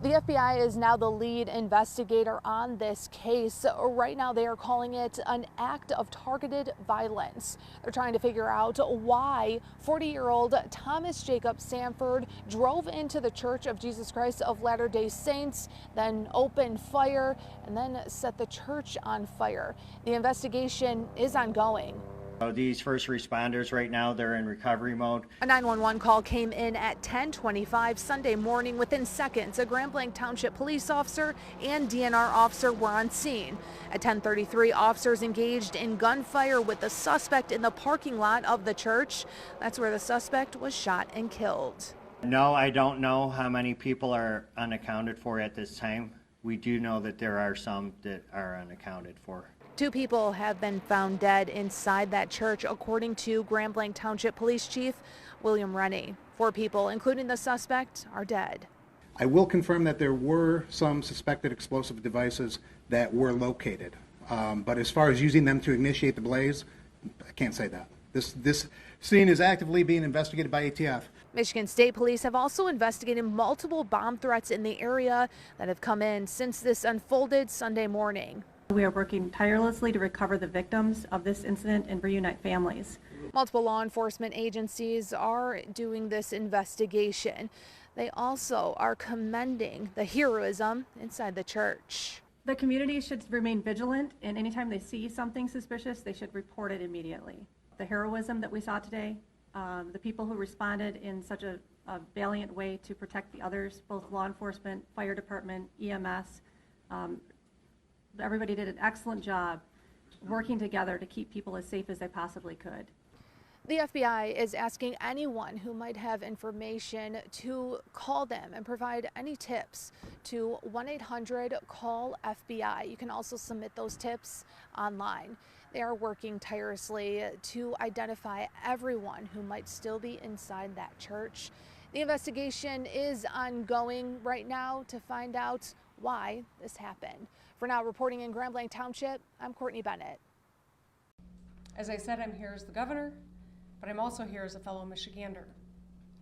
The FBI is now the lead investigator on this case. Right now, they are calling it an act of targeted violence. They're trying to figure out why 40-year-old Thomas Jacob Sanford drove into the Church of Jesus Christ of Latter-day Saints, then opened fire, and then set the church on fire. The investigation is ongoing. These first responders right now, they're in recovery mode. A 911 call came in at 10:25 Sunday morning. Within seconds, a Grand Blanc Township police officer and DNR officer were on scene. At 10:33, officers engaged in gunfire with the suspect in the parking lot of the church. That's where the suspect was shot and killed. No, I don't know how many people are unaccounted for at this time. We do know that there are some that are unaccounted for. 2 people have been found dead inside that church, according to Grand Blanc Township Police Chief William Rennie. 4 people, including the suspect, are dead. I will confirm that there were some suspected explosive devices that were located. But as far as using them to initiate the blaze, I can't say that. This scene is actively being investigated by ATF. Michigan State Police have also investigated multiple bomb threats in the area that have come in since this unfolded Sunday morning. We are working tirelessly to recover the victims of this incident and reunite families. Multiple law enforcement agencies are doing this investigation. They also are commending the heroism inside the church. The community should remain vigilant, and anytime they see something suspicious, they should report it immediately. The heroism that we saw today, the people who responded in such a valiant way to protect the others, both law enforcement, fire department, EMS, everybody did an excellent job working together to keep people as safe as they possibly could. The FBI is asking anyone who might have information to call them and provide any tips to 1-800-CALL-FBI. You can also submit those tips online. They are working tirelessly to identify everyone who might still be inside that church. The investigation is ongoing right now to find out why this happened. For now, reporting in Grand Blanc Township, I'm Courtney Bennett. As I said, I'm here as the governor, but I'm also here as a fellow Michigander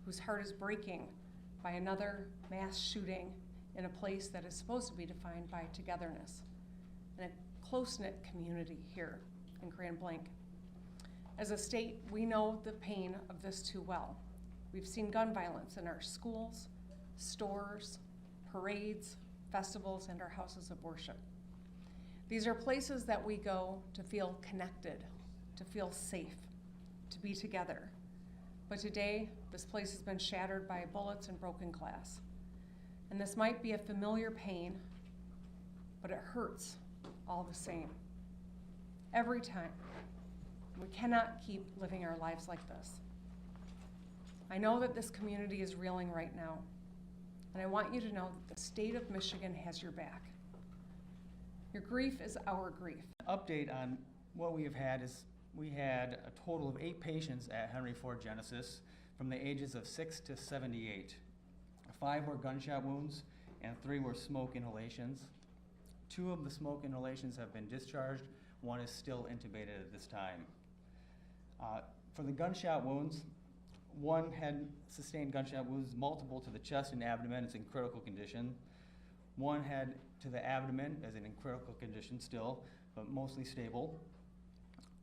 whose heart is breaking by another mass shooting in a place that is supposed to be defined by togetherness and a close-knit community here in Grand Blanc. As a state, we know the pain of this too well. We've seen gun violence in our schools, stores, parades, festivals, and our houses of worship. These are places that we go to feel connected, to feel safe, to be together. But today, this place has been shattered by bullets and broken glass. And this might be a familiar pain, but it hurts all the same. Every time. We cannot keep living our lives like this. I know that this community is reeling right now, and I want you to know that the state of Michigan has your back. Your grief is our grief. Update on what we have had is we had a total of 8 patients at Henry Ford Genesis from the ages of 6 to 78. 5 were gunshot wounds and 3 were smoke inhalations. 2 of the smoke inhalations have been discharged. 1 is still intubated at this time. For the gunshot wounds, 1 had sustained gunshot wounds, multiple to the chest and abdomen. It's in critical condition. 1 had to the abdomen, as in critical condition still, but mostly stable.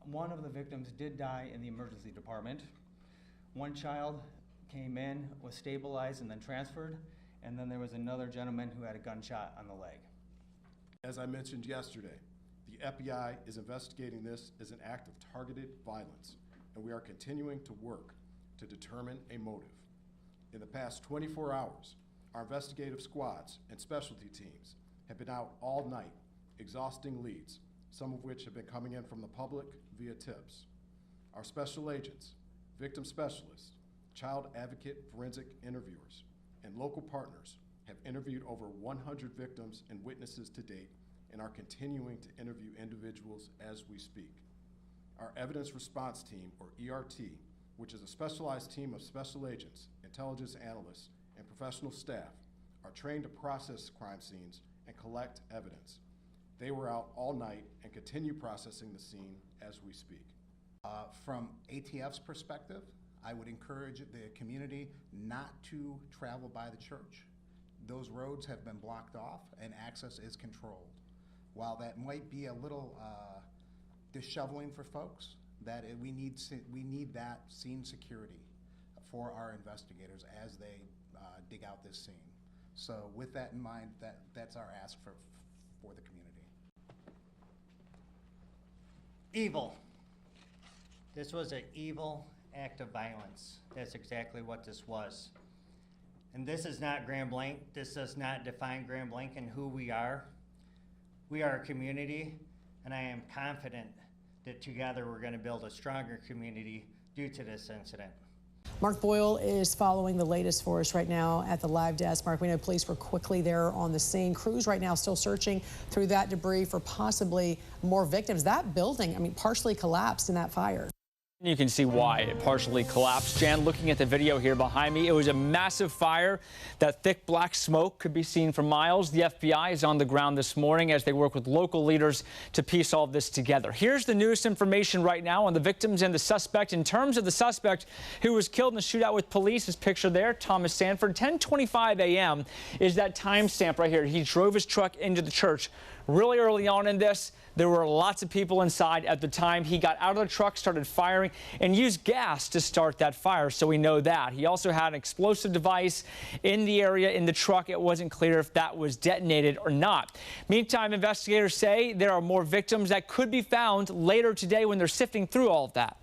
1 of the victims did die in the emergency department. 1 child came in, was stabilized, and then transferred. And then there was another gentleman who had a gunshot on the leg. As I mentioned yesterday, the FBI is investigating this as an act of targeted violence, and we are continuing to work to determine a motive. In the past 24 hours, our investigative squads and specialty teams have been out all night, exhausting leads, some of which have been coming in from the public via tips. Our special agents, victim specialists, child advocate forensic interviewers, and local partners have interviewed over 100 victims and witnesses to date and are continuing to interview individuals as we speak. Our Evidence Response Team, or ERT, which is a specialized team of special agents, intelligence analysts, and professional staff, are trained to process crime scenes and collect evidence. They were out all night and continue processing the scene as we speak. From ATF's perspective, I would encourage the community not to travel by the church. those roads have been blocked off and access is controlled. While that might be a little disheveling for folks, we need that scene security for our investigators as they dig out this scene. So with that in mind, that's our ask for the community. Evil. This was an evil act of violence. That's exactly what this was. And this is not Grand Blanc. This does not define Grand Blanc and who we are. We are a community, and I am confident that together we're going to build a stronger community due to this incident. Mark Boyle is following the latest for us right now at the live desk. Mark, we know police were quickly there on the scene. Crews right now still searching through that debris for possibly more victims. That building, I mean, partially collapsed in that fire. You can see why it partially collapsed. Jan, looking at the video here behind me, it was a massive fire. That thick black smoke could be seen for miles. The FBI is on the ground this morning as they work with local leaders to piece all this together. Here's the newest information right now on the victims and the suspect. In terms of the suspect who was killed in the shootout with police, is pictured there, Thomas Sanford. 10:25 a.m. is that timestamp right here. He drove his truck into the church really early on in this. There were lots of people inside at the time. He got out of the truck, started firing, and used gas to start that fire, so we know that. He also had an explosive device in the area in the truck. It wasn't clear if that was detonated or not. Meantime, investigators say there are more victims that could be found later today when they're sifting through all of that.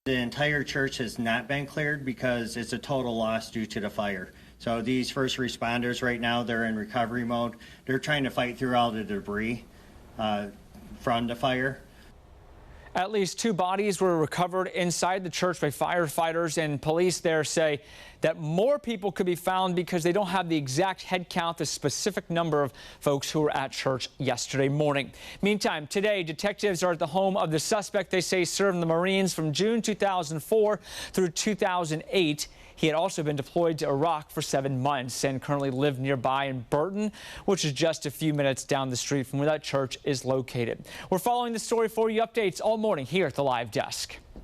The entire church has not been cleared because it's a total loss due to the fire. So these first responders right now, they're in recovery mode. They're trying to fight through all the debris from the fire. At least 2 bodies were recovered inside the church by firefighters, and police there say that more people could be found because they don't have the exact head count, the specific number of folks who were at church yesterday morning. Meantime, today, detectives are at the home of the suspect they say served in the Marines from June 2004 through 2008. He had also been deployed to Iraq for 7 months and currently lived nearby in Burton, which is just a few minutes down the street from where that church is located. We're following the story for you. Updates all morning here at the live desk.